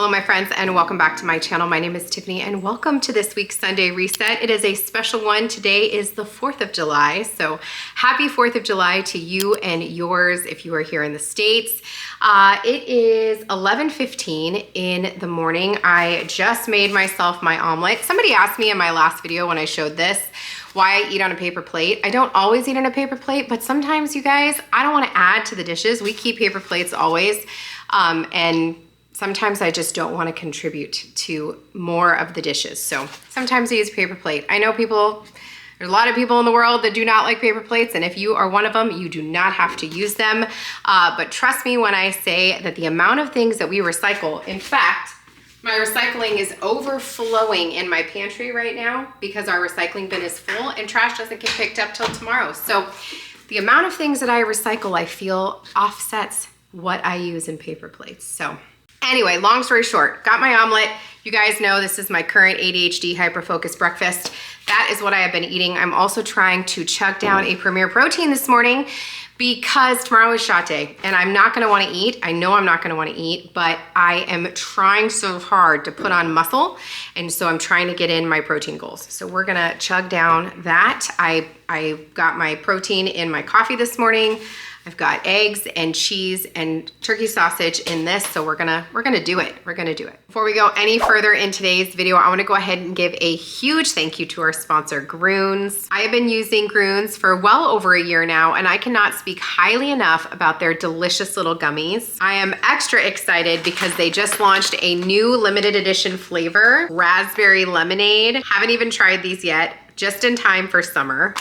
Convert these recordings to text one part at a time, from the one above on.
Hello my friends and welcome back to my channel. My name is Tiffany and welcome to this week's Sunday Reset. It is a special one. Today is the 4th of July. So happy 4th of July to you and yours if you are here in the States. It is 11:15 in the morning. I just made myself my omelet. Somebody asked me in my last video when I showed this why I eat on a paper plate. I don't always eat on a paper plate, but sometimes you guys, I don't want to add to the dishes. We keep paper plates always. And sometimes I just don't want to contribute to more of the dishes. So sometimes I use paper plate. I know there's a lot of people in the world that do not like paper plates, and if you are one of them, you do not have to use them. But trust me when I say that the amount of things that we recycle, in fact, my recycling is overflowing in my pantry right now because our recycling bin is full and trash doesn't get picked up till tomorrow. So the amount of things that I recycle, I feel offsets what I use in paper plates. So anyway, long story short, got my omelet. You guys know this is my current ADHD hyper-focused breakfast. That is what I have been eating. I'm also trying to chug down a Premier Protein this morning because tomorrow is shot day and I'm not gonna wanna eat. I know I'm not gonna wanna eat, but I am trying so hard to put on muscle. And so I'm trying to get in my protein goals. So we're gonna chug down that. I got my protein in my coffee this morning. I've got eggs and cheese and turkey sausage in this, so we're gonna do it. We're gonna do it. Before we go any further in today's video, I wanna go ahead and give a huge thank you to our sponsor, Gruns. I have been using Gruns for well over a year now, and I cannot speak highly enough about their delicious little gummies. I am extra excited because they just launched a new limited edition flavor, raspberry lemonade. Haven't even tried these yet, just in time for summer.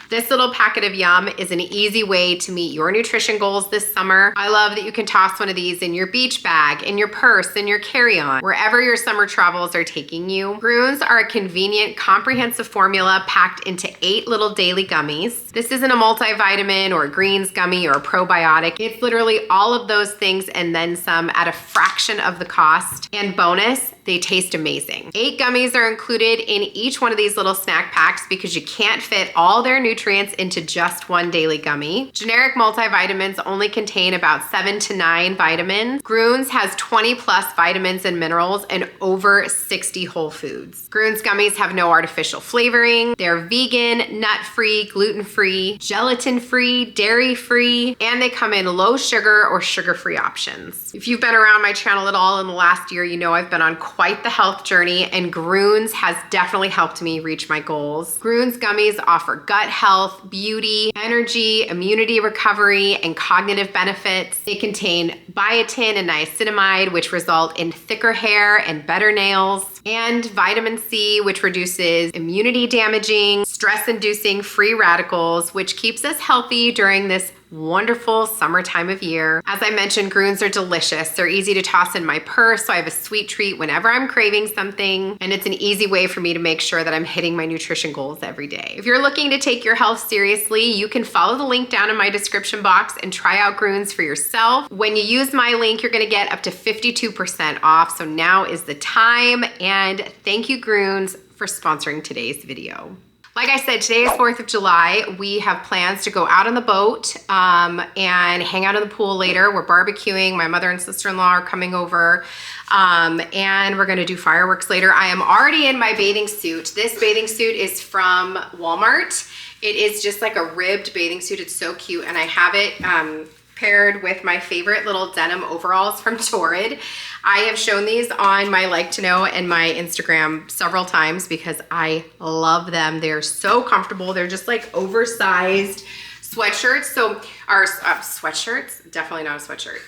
This little packet of Yum is an easy way to meet your nutrition goals this summer. I love that you can toss one of these in your beach bag, in your purse, in your carry-on, wherever your summer travels are taking you. Gruns are a convenient, comprehensive formula packed into 8 little daily gummies. This isn't a multivitamin or a greens gummy or a probiotic. It's literally all of those things and then some at a fraction of the cost. And bonus, they taste amazing. 8 gummies are included in each one of these little snack packs because you can't fit all their nutrients into just one daily gummy. Generic multivitamins only contain about 7 to 9 vitamins. Gruns has 20 plus vitamins and minerals and over 60 whole foods. Gruns gummies have no artificial flavoring. They're vegan, nut-free, gluten-free, gelatin-free, dairy-free, and they come in low sugar or sugar-free options. If you've been around my channel at all in the last year, you know I've been on quite the health journey, and Gruns has definitely helped me reach my goals. Gruns gummies offer gut health, beauty, energy, immunity recovery, and cognitive benefits. They contain biotin and niacinamide, which result in thicker hair and better nails, and vitamin C, which reduces immunity damaging, stress-inducing free radicals, which keeps us healthy during this wonderful summer time of year. As I mentioned, Gruns are delicious. They're easy to toss in my purse, so I have a sweet treat whenever I'm craving something, and it's an easy way for me to make sure that I'm hitting my nutrition goals every day. If you're looking to take your health seriously, you can follow the link down in my description box and try out Gruns for yourself. When you use my link, you're gonna get up to 52% off, so now is the time, and thank you, Gruns, for sponsoring today's video. Like I said, today is 4th of July. We have plans to go out on the boat and hang out in the pool later. We're barbecuing. My mother and sister-in-law are coming over and we're gonna do fireworks later. I am already in my bathing suit. This bathing suit is from Walmart. It is just like a ribbed bathing suit. It's so cute, and I have it paired with my favorite little denim overalls from Torrid. I have shown these on my Like to Know and my Instagram several times because I love them. They're so comfortable. They're just like oversized sweatshirts. So our sweatshirts, definitely not a sweatshirt.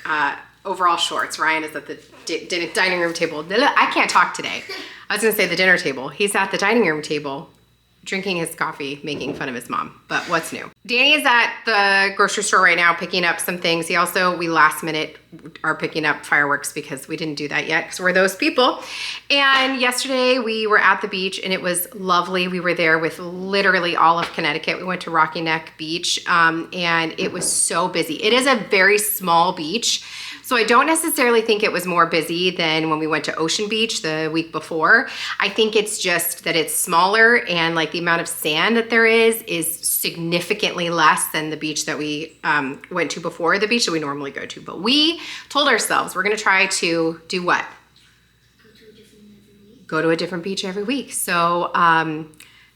Overall shorts. Ryan is at the dining room table. I can't talk today. I was gonna say the dinner table. He's at the dining room table, drinking his coffee, making fun of his mom, but what's new? Danny is at the grocery store right now picking up some things. We last minute are picking up fireworks because we didn't do that yet because we're those people. And yesterday we were at the beach and it was lovely. We were there with literally all of Connecticut. We went to Rocky Neck Beach and it was so busy. It is a very small beach. So I don't necessarily think it was more busy than when we went to Ocean Beach the week before. I think it's just that it's smaller and like the amount of sand that there is significantly less than the beach that we went to before, the beach that we normally go to. But we told ourselves we're gonna try to do what? go to a different beach every week. So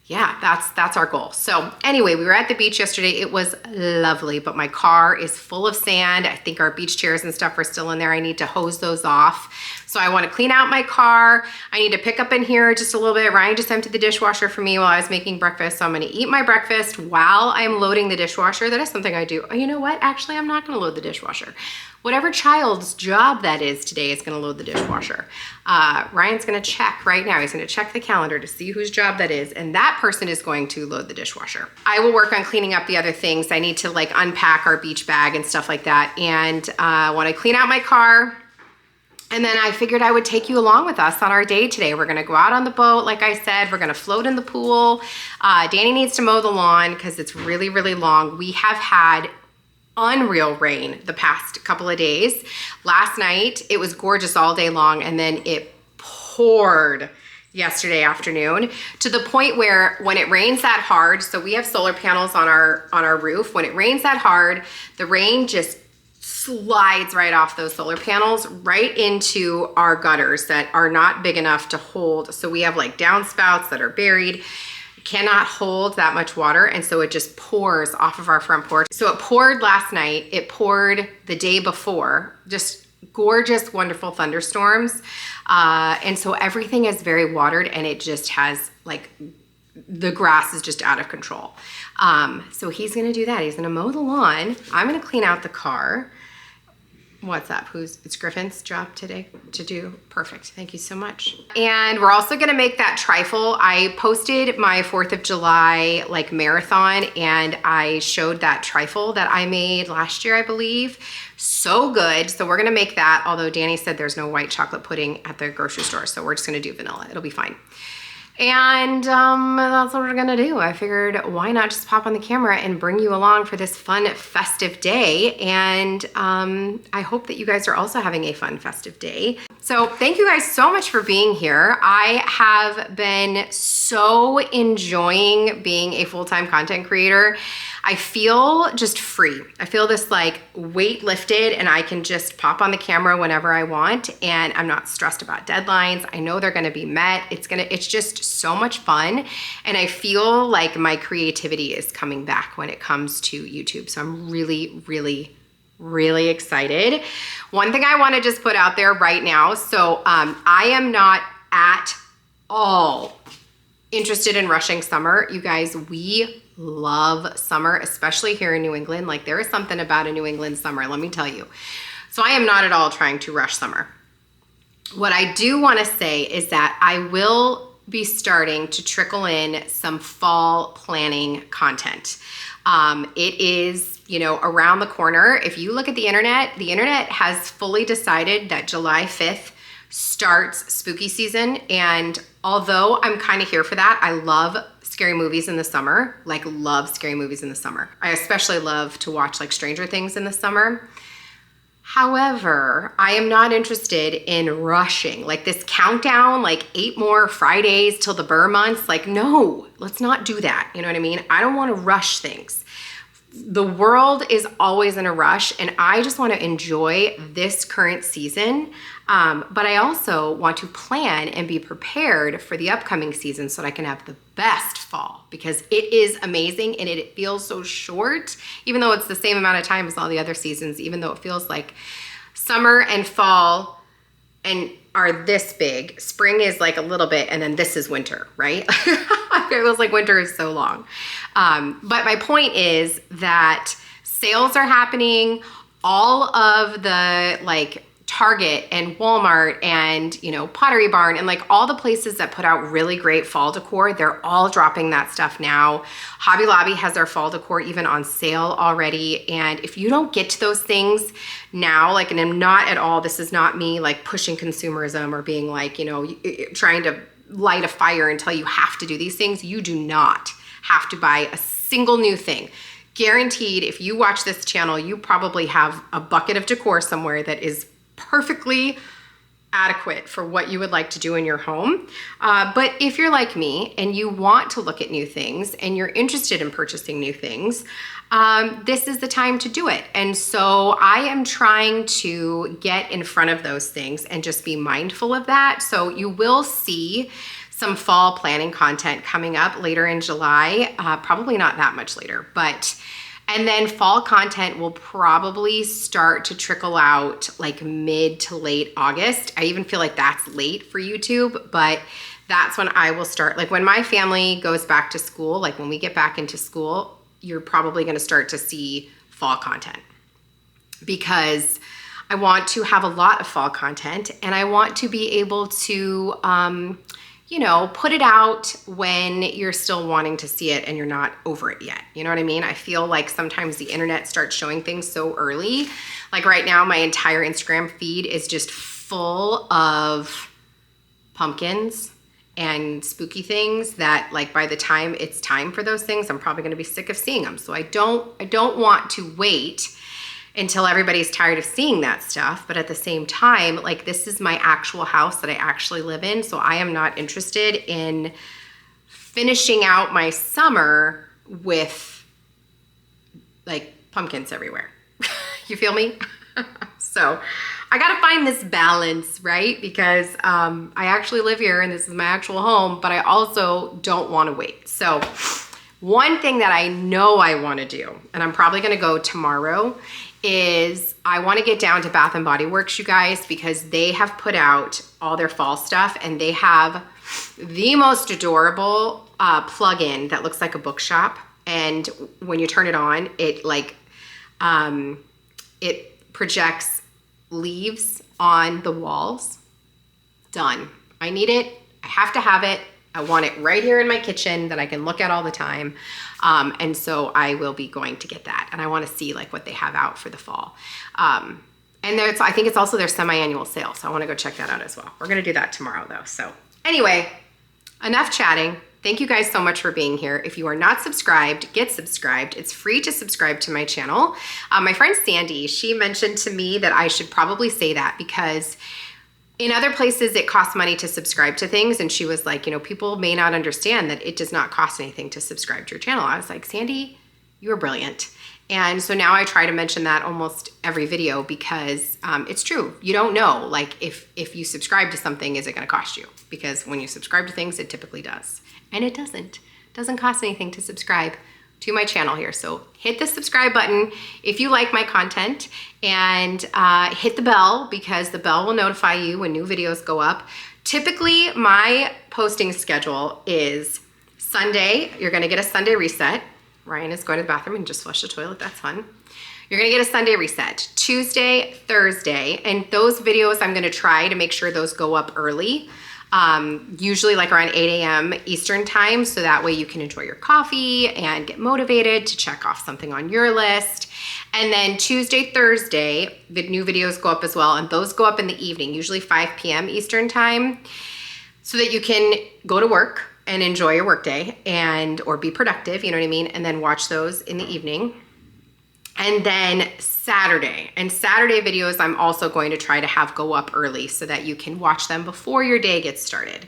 yeah, that's our goal. So anyway, we were at the beach yesterday. It was lovely, but my car is full of sand. I think our beach chairs and stuff are still in there. I need to hose those off. So I want to clean out my car. I need to pick up in here just a little bit. Ryan just emptied the dishwasher for me while I was making breakfast. So I'm going to eat my breakfast while I'm loading the dishwasher. That is something I do. Oh, you know what? Actually, I'm not going to load the dishwasher. Whatever child's job that is today is going to load the dishwasher. Ryan's going to check right now. He's going to check the calendar to see whose job that is, and that person is going to load the dishwasher. I will work on cleaning up the other things. I need to like unpack our beach bag and stuff like that, and want to clean out my car. And then I figured I would take you along with us on our day today. We're gonna go out on the boat, like I said. We're gonna float in the pool. Danny needs to mow the lawn because it's really, really long. We have had unreal rain the past couple of days. Last night, it was gorgeous all day long, and then it poured yesterday afternoon to the point where when it rains that hard, so we have solar panels on our roof. When it rains that hard, the rain just slides right off those solar panels right into our gutters that are not big enough to hold. So we have like downspouts that are buried, cannot hold that much water, and so it just pours off of our front porch. So it poured last night, it poured the day before, just gorgeous, wonderful thunderstorms. And so everything is very watered, and it just has like, the grass is just out of control. So he's gonna do that. He's gonna mow the lawn. I'm gonna clean out the car. What's up? It's Griffin's job today to do? Perfect. Thank you so much. And we're also gonna make that trifle. I posted my 4th of July like marathon, and I showed that trifle that I made last year, I believe. So good. So we're gonna make that, although Danny said there's no white chocolate pudding at the grocery store, so we're just gonna do vanilla. It'll be fine. And that's what we're gonna do. I figured why not just pop on the camera and bring you along for this fun festive day. And I hope that you guys are also having a fun festive day. So thank you guys so much for being here. I have been so enjoying being a full-time content creator. I feel just free. I feel this like weight lifted, and I can just pop on the camera whenever I want, and I'm not stressed about deadlines. I know they're gonna be met. It's just so much fun, and I feel like my creativity is coming back when it comes to YouTube. So I'm really, really, really excited. One thing I wanna just put out there right now, so I am not at all interested in rushing summer. You guys, we love summer, especially here in New England. Like, there is something about a New England summer, let me tell you. So I am not at all trying to rush summer. What I do want to say is that I will be starting to trickle in some fall planning content. It is, you know, around the corner. If you look at the internet has fully decided that July 5th starts spooky season. And although I'm kind of here for that, I love scary movies in the summer, like love scary movies in the summer. I especially love to watch like Stranger Things in the summer. However, I am not interested in rushing like this countdown, like 8 more Fridays till the Burr months. Like, no, let's not do that. You know what I mean? I don't want to rush things. The world is always in a rush, and I just want to enjoy this current season. But I also want to plan and be prepared for the upcoming season so that I can have the best fall, because it is amazing and it feels so short, even though it's the same amount of time as all the other seasons, even though it feels like summer and fall and are this big. Spring is like a little bit, and then this is winter, right? It feels like winter is so long. But my point is that sales are happening. All of the like Target and Walmart and, you know, Pottery Barn and like all the places that put out really great fall decor, they're all dropping that stuff now. Hobby Lobby has their fall decor even on sale already. And if you don't get to those things now, like, and I'm not at all, this is not me like pushing consumerism or being like, you know, trying to light a fire and tell you have to do these things. You do not have to buy a single new thing. Guaranteed, if you watch this channel, you probably have a bucket of decor somewhere that is perfectly adequate for what you would like to do in your home. But if you're like me and you want to look at new things and you're interested in purchasing new things, this is the time to do it. And so I am trying to get in front of those things and just be mindful of that. So you will see some fall planning content coming up later in July, probably not that much later, and then fall content will probably start to trickle out like mid to late August. I even feel like that's late for YouTube, but that's when I will start. Like when my family goes back to school, like when we get back into school, you're probably gonna start to see fall content, because I want to have a lot of fall content and I want to be able to, you know, put it out when you're still wanting to see it and you're not over it yet. You know what I mean? I feel like sometimes the internet starts showing things so early. Like right now, my entire Instagram feed is just full of pumpkins and spooky things that, like, by the time it's time for those things, I'm probably gonna be sick of seeing them. So I don't want to wait until everybody's tired of seeing that stuff. But at the same time, like, this is my actual house that I actually live in. So I am not interested in finishing out my summer with like pumpkins everywhere. You feel me? So I gotta find this balance, right? Because I actually live here and this is my actual home, but I also don't wanna wait. So one thing that I know I wanna do, and I'm probably gonna go tomorrow, is I wanna get down to Bath & Body Works, you guys, because they have put out all their fall stuff and they have the most adorable plug-in that looks like a bookshop. And when you turn it on, it like, it projects leaves on the walls. Done. I need it. I have to have it. I want it right here in my kitchen that I can look at all the time. And so I will be going to get that. And I want to see like what they have out for the fall. And I think it's also their semi-annual sale. So I want to go check that out as well. We're going to do that tomorrow though. So anyway, enough chatting. Thank you guys so much for being here. If you are not subscribed, get subscribed. It's free to subscribe to my channel. My friend Sandy, she mentioned to me that I should probably say that because in other places it costs money to subscribe to things. And she was like, you know, people may not understand that it does not cost anything to subscribe to your channel. I was like, Sandy, you are brilliant. And so now I try to mention that almost every video because it's true. You don't know, like if you subscribe to something, is it gonna cost you? Because when you subscribe to things, it typically does. And it doesn't. It doesn't cost anything to subscribe to my channel here. So hit the subscribe button if you like my content, and hit the bell because the bell will notify you when new videos go up. Typically, my posting schedule is Sunday. You're gonna get a Sunday reset. Ryan is going to the bathroom and just flush the toilet, that's fun. You're gonna get a Sunday reset. Tuesday, Thursday, and those videos I'm gonna try to make sure those go up early. Usually like around 8 a.m. Eastern time, so that way you can enjoy your coffee and get motivated to check off something on your list. And then Tuesday, Thursday, the new videos go up as well, and those go up in the evening, usually 5 p.m. Eastern time, so that you can go to work and enjoy your workday or be productive, you know what I mean? And then watch those in the evening. And then Saturday videos I'm also going to try to have go up early so that you can watch them before your day gets started.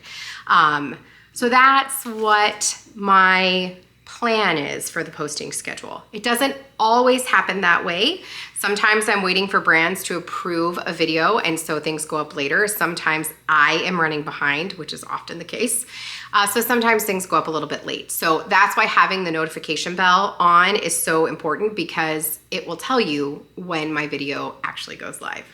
So that's what my plan is for the posting schedule. It doesn't always happen that way. Sometimes I'm waiting for brands to approve a video and so things go up later. Sometimes I am running behind, which is often the case. So sometimes things go up a little bit late. So that's why having the notification bell on is so important, because it will tell you when my video actually goes live.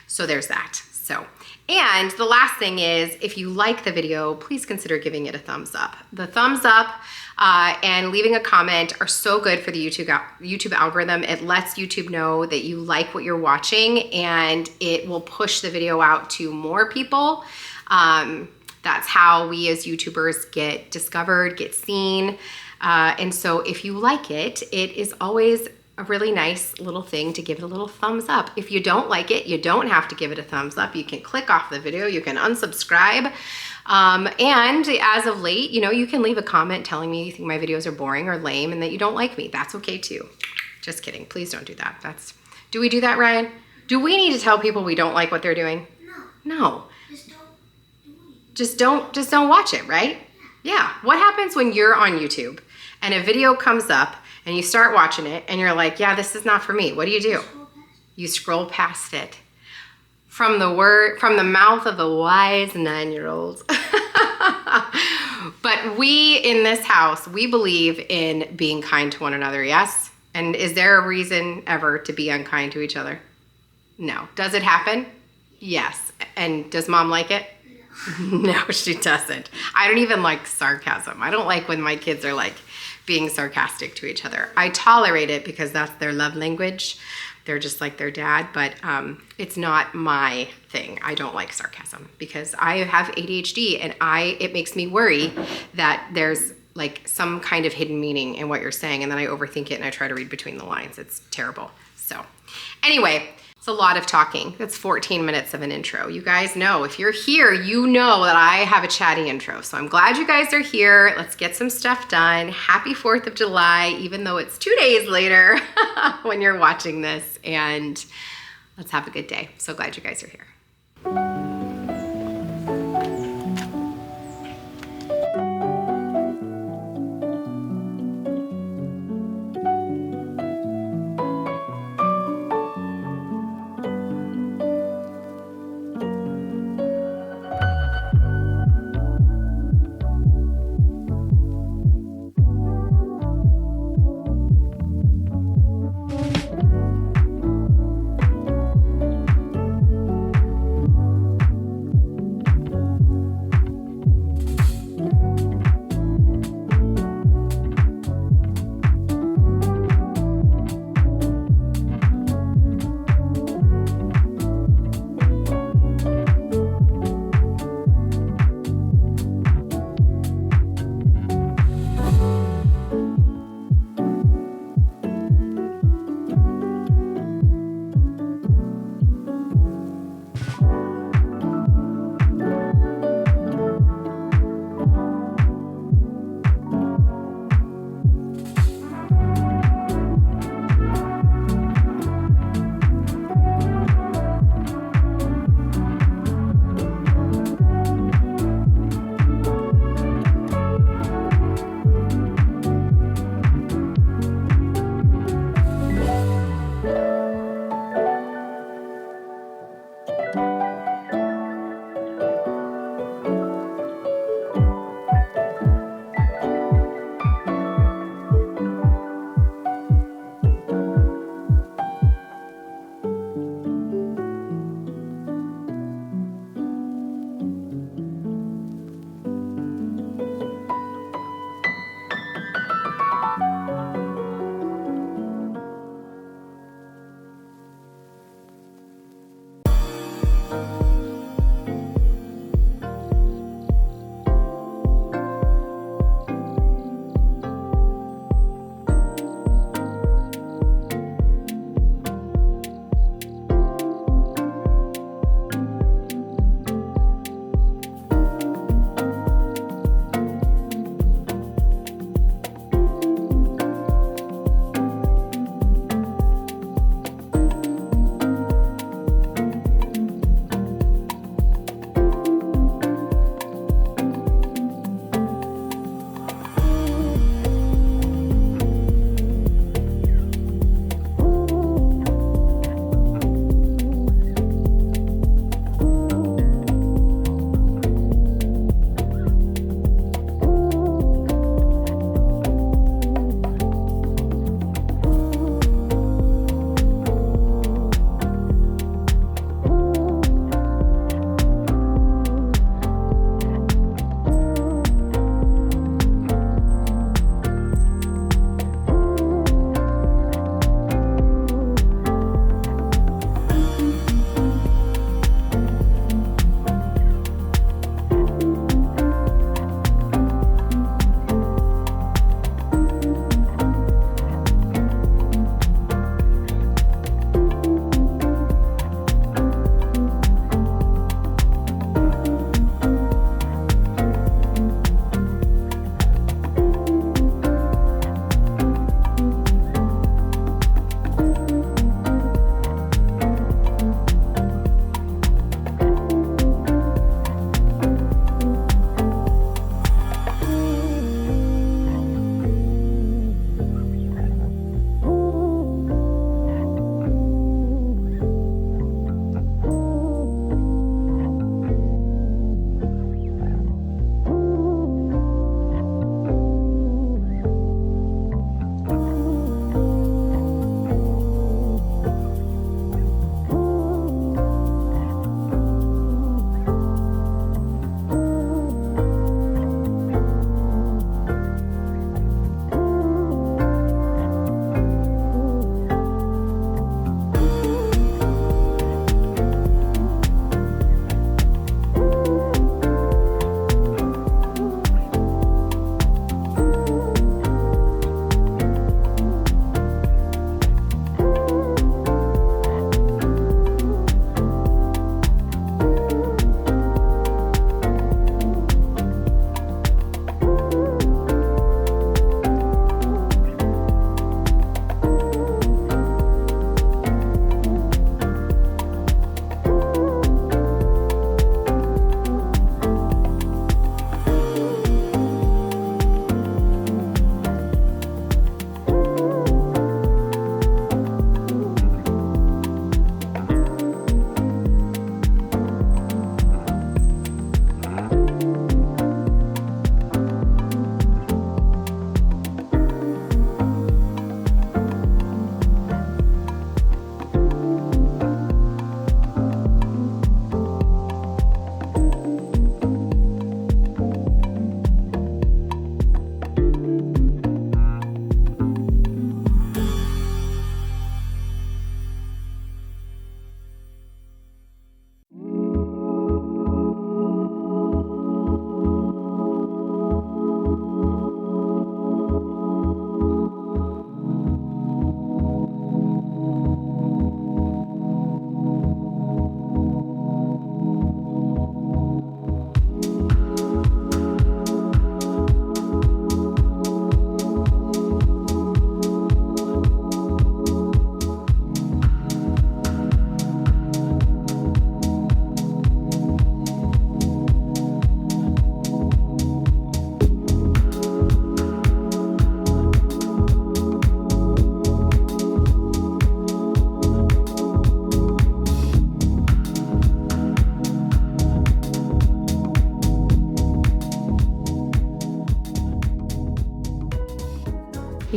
So there's that. So, and the last thing is, if you like the video, please consider giving it a thumbs up. The thumbs up and leaving a comment are so good for the YouTube algorithm. It lets YouTube know that you like what you're watching, and it will push the video out to more people. That's how we as YouTubers get discovered, get seen. And so if you like it, it is always a really nice little thing to give it a little thumbs up. If you don't like it, you don't have to give it a thumbs up. You can click off the video, you can unsubscribe. And as of late, you know, you can leave a comment telling me you think my videos are boring or lame and that you don't like me. That's okay too. Just kidding. Please don't do that. Do we do that, Ryan? Do we need to tell people we don't like what they're doing? No. Just don't do anything. Just don't watch it, right? Yeah. What happens when you're on YouTube and a video comes up and you start watching it and you're like, yeah, this is not for me. What do? You scroll past it. From the mouth of the wise 9-year-olds. But we in this house, we believe in being kind to one another, yes? And is there a reason ever to be unkind to each other? No. Does it happen? Yes. And does mom like it? No, she doesn't. I don't even like sarcasm. I don't like when my kids are like being sarcastic to each other. I tolerate it because that's their love language. They're just like their dad, but it's not my thing. I don't like sarcasm because I have ADHD and it makes me worry that there's like some kind of hidden meaning in what you're saying, and then I overthink it and I try to read between the lines. It's terrible. So anyway, it's a lot of talking. That's 14 minutes of an intro. You guys know, if you're here, you know that I have a chatty intro. So I'm glad you guys are here. Let's get some stuff done. Happy 4th of July, even though it's 2 days later when you're watching this. And let's have a good day. So glad you guys are here.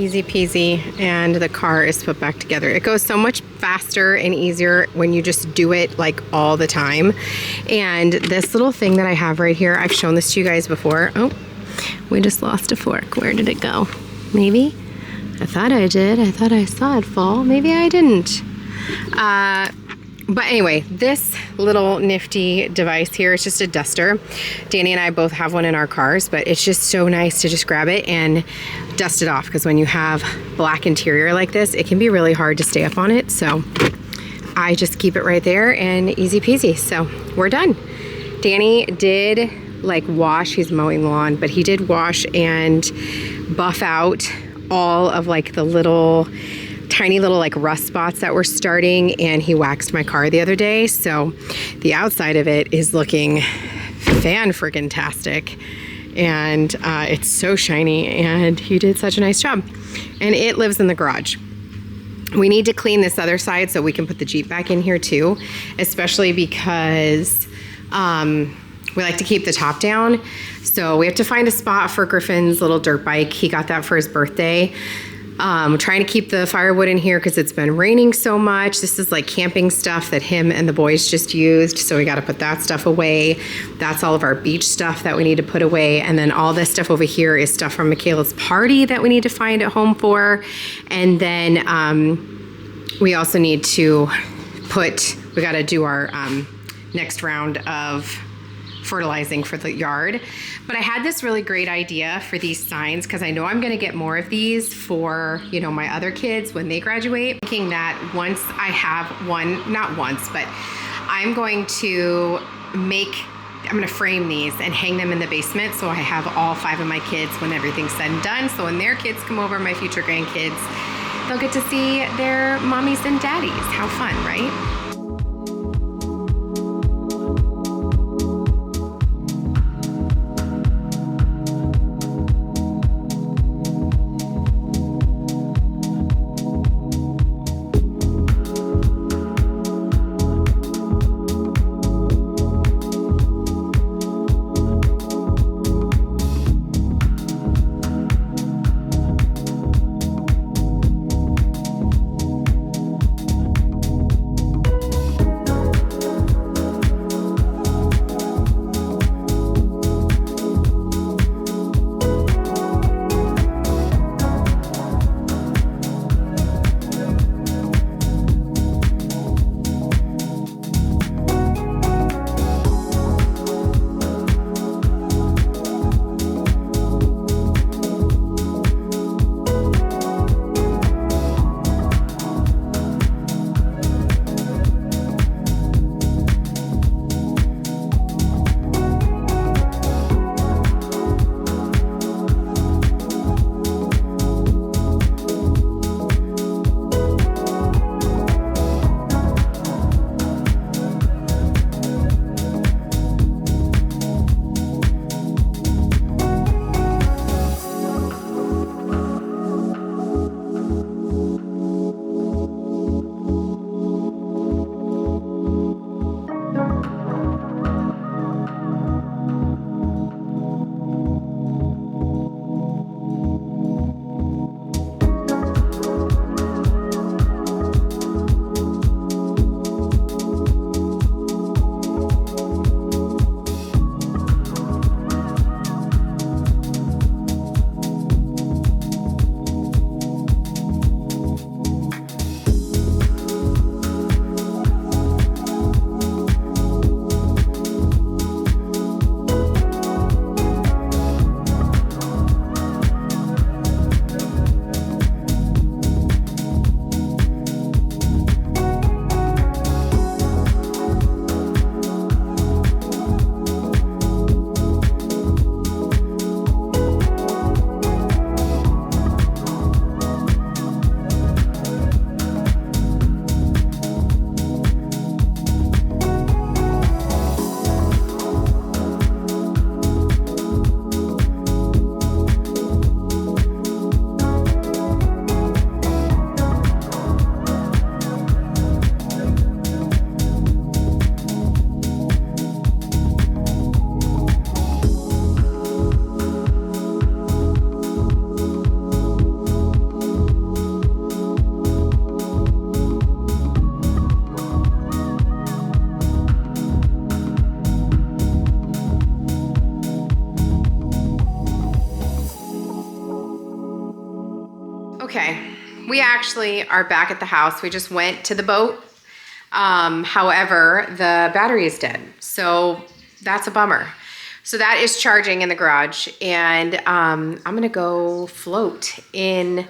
easy peasy, and the car is put back together. It goes so much faster and easier when you just do it like all the time. And this little thing that I have right here, I've shown this to you guys before. Oh, we just lost a fork. Where did it go? Maybe? I thought I did. I thought I saw it fall. Maybe I didn't. But anyway, this little nifty device here is just a duster. Danny and I both have one in our cars, but it's just so nice to just grab it and dust it off, because when you have black interior like this, it can be really hard to stay up on it. So I just keep it right there and easy peasy. So we're done. Danny did like wash, he's mowing lawn, but he did wash and buff out all of like the little tiny little like rust spots that were starting, and he waxed my car the other day. So the outside of it is looking fan-friggin-tastic, and it's so shiny, and he did such a nice job. And it lives in the garage. We need to clean this other side so we can put the Jeep back in here too, especially because we like to keep the top down. So we have to find a spot for Griffin's little dirt bike. He got that for his birthday. We're trying to keep the firewood in here because it's been raining so much. This is like camping stuff that him and the boys just used. So we got to put that stuff away. That's all of our beach stuff that we need to put away. And then all this stuff over here is stuff from Michaela's party that we need to find a home for. And then we also need to we got to do our next round of fertilizing for the yard. But I had this really great idea for these signs, because I know I'm going to get more of these for, you know, my other kids when they graduate. Thinking that once I have one, not once, but I'm going to frame these and hang them in the basement, so I have all 5 of my kids when everything's said and done. So when their kids come over, my future grandkids, they'll get to see their mommies and daddies. How fun, right? We actually are back at the house. We just went to the boat. However, the battery is dead. So that's a bummer. So that is charging in the garage, and I'm gonna go float in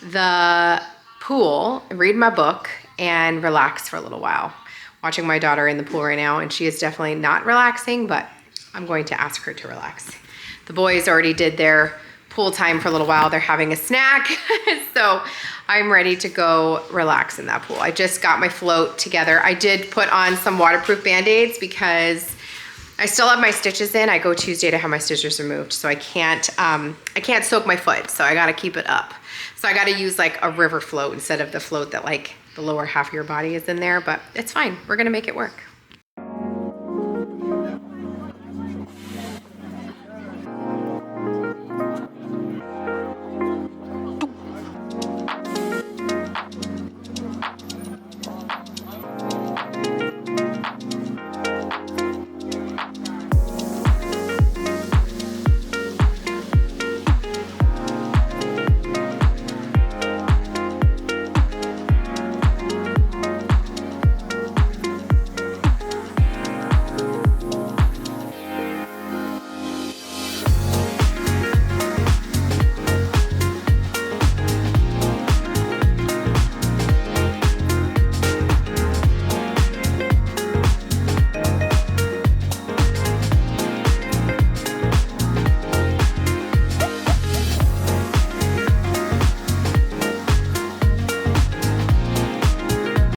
the pool, read my book, and relax for a little while. Watching my daughter in the pool right now, and she is definitely not relaxing, but I'm going to ask her to relax. The boys already did their pool time for a little while. They're having a snack, so I'm ready to go relax in that pool. I just got my float together. I did put on some waterproof Band-Aids because I still have my stitches in. I go Tuesday to have my stitches removed, so I can't soak my foot, so I gotta keep it up. So I gotta use like a river float instead of the float that like the lower half of your body is in there, but it's fine. We're gonna make it work.